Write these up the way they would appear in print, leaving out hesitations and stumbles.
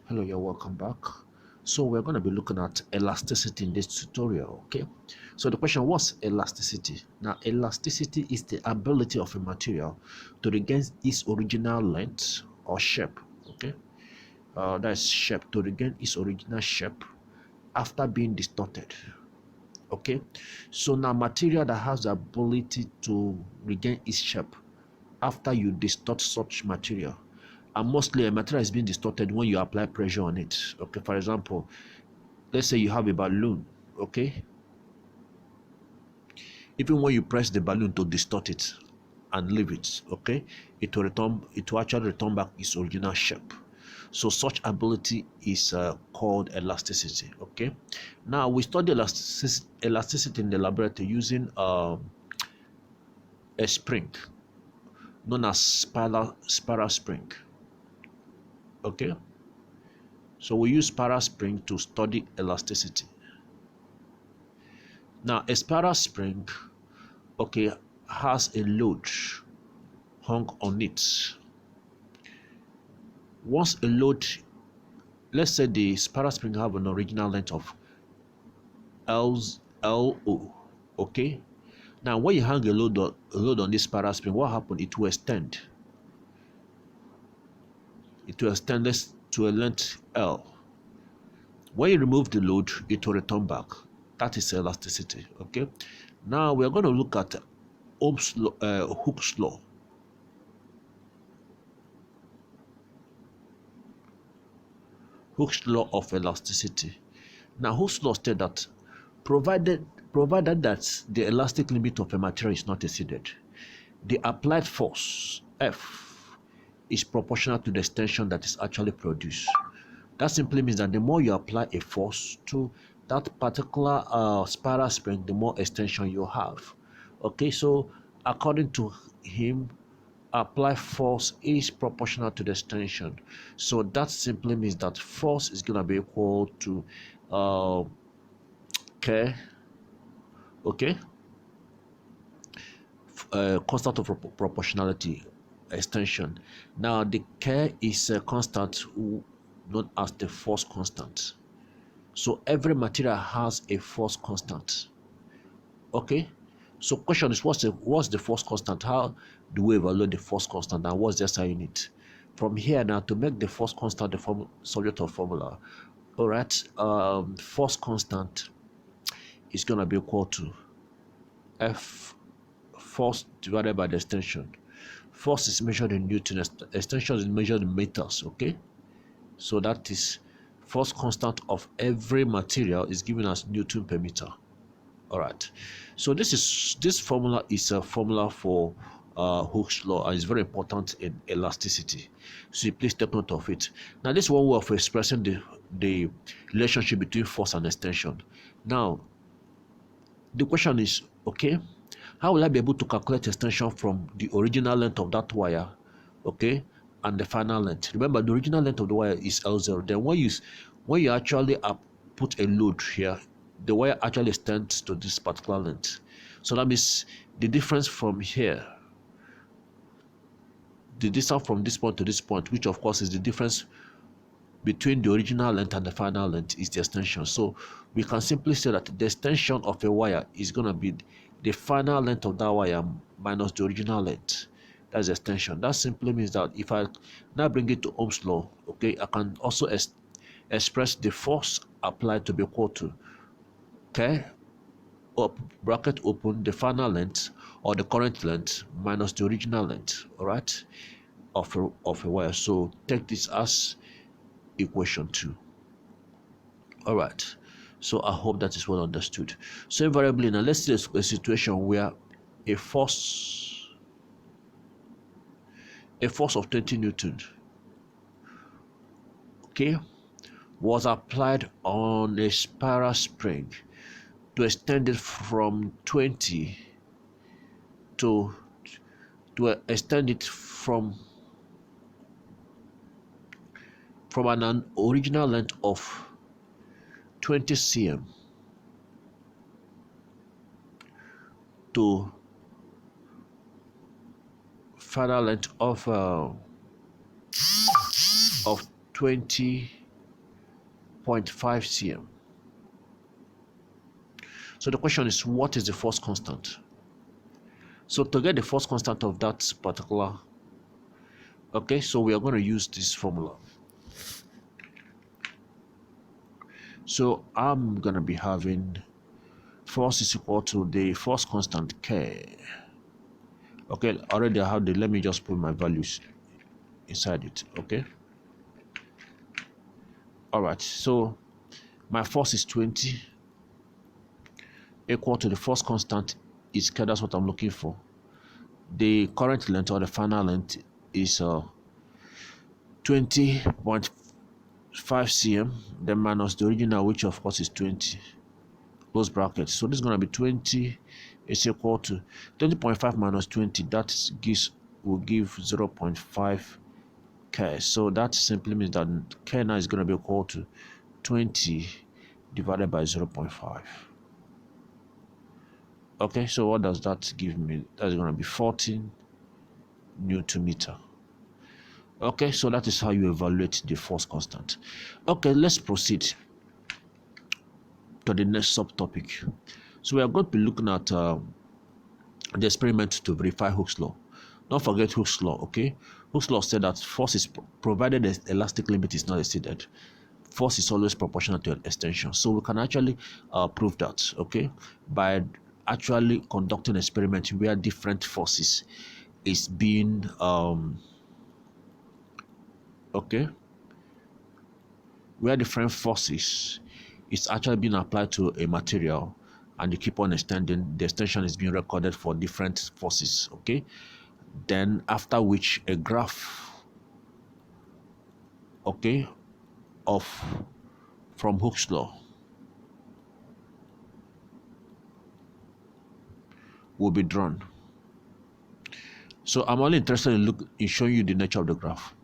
Hello, you're welcome back. So we're going to be looking at elasticity in this tutorial, okay? So the question, what's elasticity? Now, elasticity is the ability of a material to regain its original length or shape, okay? That's shape, to regain its original shape after being distorted, okay? So now material that has the ability to regain its shape after you distort such material, and mostly a material is being distorted when you apply pressure on it, okay? For example, let's say you have a balloon, okay? Even when you press the balloon to distort it and leave it, okay, it will actually return back its original shape. So such ability is called elasticity, okay? Now we study elasticity in the laboratory using a spring known as spiral spring, okay? So we use spiral spring to study elasticity. Now a spiral spring, okay, has a load hung on it. Once a load, let's say the spiral spring have an original length of LO, okay? Now when you hang a load on this spiral spring, what happens? It will extend. It will extend this to a length L. When you remove the load, it will return back. That is elasticity, okay? Now we're going to look at Ohm's law, Hooke's law. Hooke's law of elasticity. Now Hooke's law states that provided that the elastic limit of a material is not exceeded, the applied force F is proportional to the extension that is actually produced. That simply means that the more you apply a force to that particular spiral spring, the more extension you have. Okay, so according to him, apply force is proportional to the extension. So that simply means that force is going to be equal to K, okay, constant of proportionality extension. Now the K is a constant known as the force constant. So every material has a force constant. Okay. So question is, what's the force constant? How do we evaluate the force constant, and what's the SI unit? From here now, to make the force constant the subject of formula, all right, force constant is going to be equal to F force divided by the extension. Force is measured in Newton, extension is measured in meters, okay? So that is force constant of every material is given as Newton per meter. All right. So this formula is a formula for Hooke's law, and it's very important in elasticity. So please take note of it. Now this is one way of expressing the relationship between force and extension. Now the question is, okay, how will I be able to calculate extension from the original length of that wire, okay, and the final length? Remember, the original length of the wire is L0. Then when you actually put a load here, the wire actually extends to this particular length. So that means the difference from here, the distance from this point to this point, which of course is the difference between the original length and the final length, is the extension. So we can simply say that the extension of a wire is going to be the final length of that wire minus the original length. That's the extension. That simply means that if I now bring it to Ohm's law, okay, I can also express the force applied to be equal to, okay, up bracket open, the final length or the current length minus the original length, all right, of a wire. So take this as equation 2. All right, so I hope that is well understood. So invariably, now let's see a situation where a force of 20 newton, okay, was applied on a spiral spring to extend it from 20 to extend it from an original length of 20 cm to final length of 20 20.5 cm. So the question is, what is the force constant? So to get the force constant of that particular, okay, so we are going to use this formula. So I'm going to be having force is equal to the force constant K. Okay, already I have the, let me just put my values inside it. Okay, all right, so my force is 20 equal to the force constant is K. That's what I'm looking for. The current length or the final length is 20.5 cm, then minus the original, which of course is 20, close bracket. So this is going to be 20 is equal to 20.5 minus 20, that will give 0.5 K. So that simply means that K now is going to be equal to 20 divided by 0.5. Okay, so what does that give me? That's going to be 14 Newton meter. Okay, so that is how you evaluate the force constant. Okay, let's proceed to the next subtopic. So we are going to be looking at the experiment to verify Hooke's law. Don't forget Hooke's law, okay? Hooke's law said that force is provided the elastic limit is not exceeded. Force is always proportional to an extension. So we can actually prove that, okay, by actually conducting an experiment where different forces is being okay, where different forces is actually being applied to a material, and you keep on extending, the extension is being recorded for different forces, okay? Then after which a graph, okay, of from Hooke's law will be drawn. So I'm only interested in showing you the nature of the graph.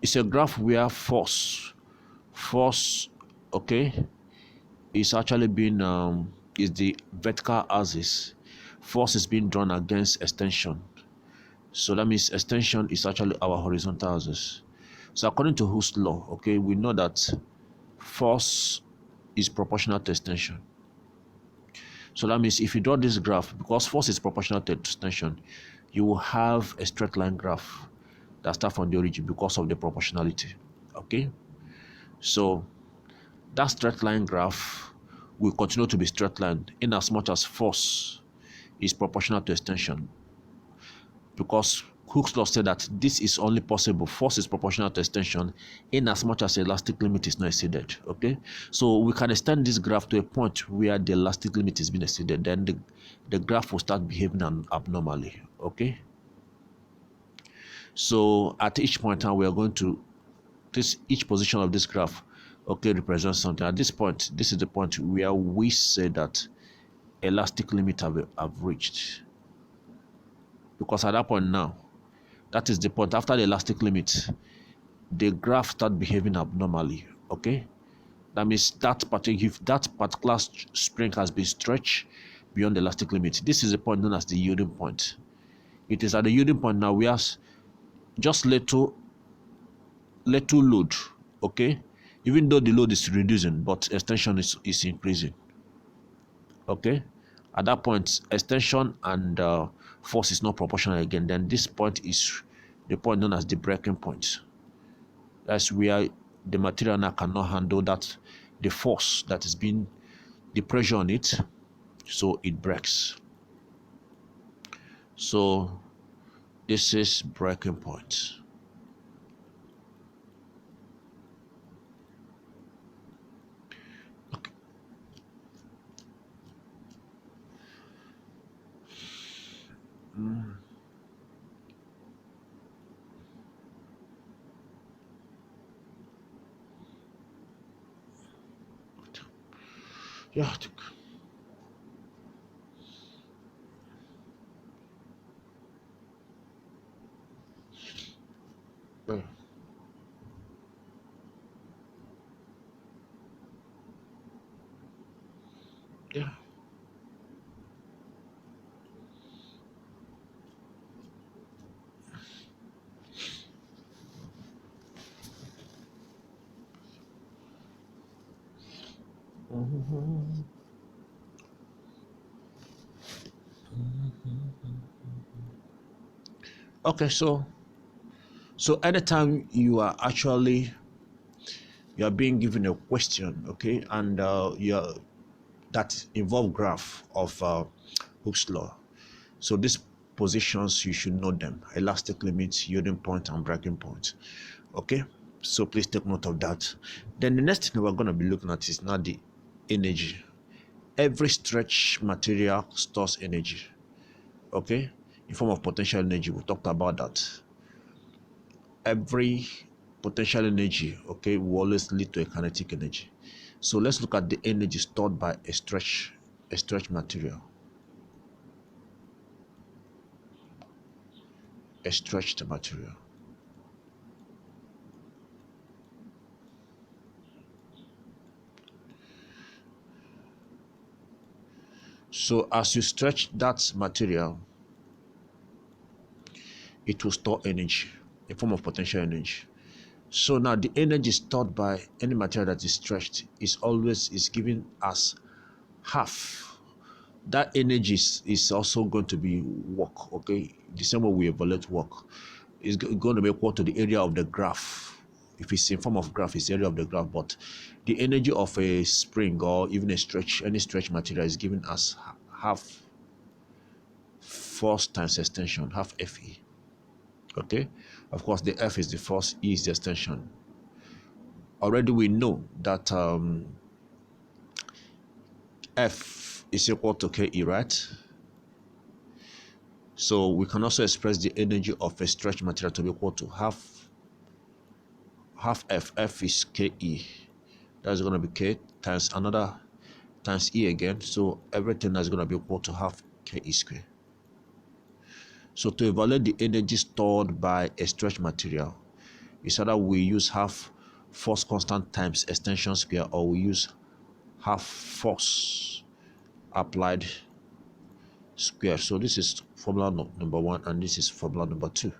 It's a graph where force, okay, is actually being is the vertical axis. Force is being drawn against extension. So that means extension is actually our horizontal axis. So according to Hooke's law, okay, we know that force is proportional to extension. So that means if you draw this graph, because force is proportional to extension, you will have a straight line graph that starts from the origin because of the proportionality. Okay, so that straight line graph will continue to be straight line in as much as force is proportional to extension, because Hooke's law said that this is only possible, force is proportional to extension in as much as the elastic limit is not exceeded. Okay, so we can extend this graph to a point where the elastic limit is being exceeded, then the graph will start behaving abnormally. Okay, so at each point now we are going to each position of this graph, okay, represents something. At this point, this is the point where we say that elastic limit have reached, because at that point now, that is the point after the elastic limit, the graph start behaving abnormally. Okay, that means that particular spring has been stretched beyond the elastic limit. This is the point known as the yielding point. It is at the yielding point now we have just little load, okay, even though the load is reducing, but extension is increasing. Okay, at that point extension and force is not proportional again. Then this point is the point known as the breaking point. That's where the material now cannot handle that, the force that is being, the pressure on it, so it breaks. So this is breaking point. Okay. Yeah, I think. Yeah. Yeah. Okay, so anytime you are being given a question, okay, and you're that involve graph of Hooke's law. So these positions, you should know them: elastic limit, yielding point, and breaking point. Okay, so please take note of that. Then the next thing we're going to be looking at is now the energy. Every stretch material stores energy, okay, in form of potential energy. We talked about that. Every potential energy, okay, will always lead to a kinetic energy. So let's look at the energy stored by a stretch material. A stretched material. So as you stretch that material, it will store energy in form of potential energy. So now the energy stored by any material that is stretched is given as half. That energy is also going to be work, okay? The same way we evaluate work is going to be equal to the area of the graph. If it's in form of graph, it's the area of the graph, but the energy of a spring or even any stretch material is given as half force times extension, half Fe. Okay, of course the F is the force, E is the extension. Already we know that F is equal to Ke, right? So we can also express the energy of a stretch material to be equal to half F. F is Ke. That's going to be K times another times E again. So everything is going to be equal to half Ke squared. So to evaluate the energy stored by a stretch material, is either we use half force constant times extension square, or we use half force applied square. So this is formula number one, and this is formula number two.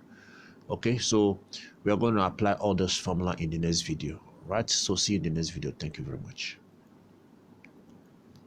Okay, so we are going to apply all those formula in the next video, right? So see you in the next video. Thank you very much.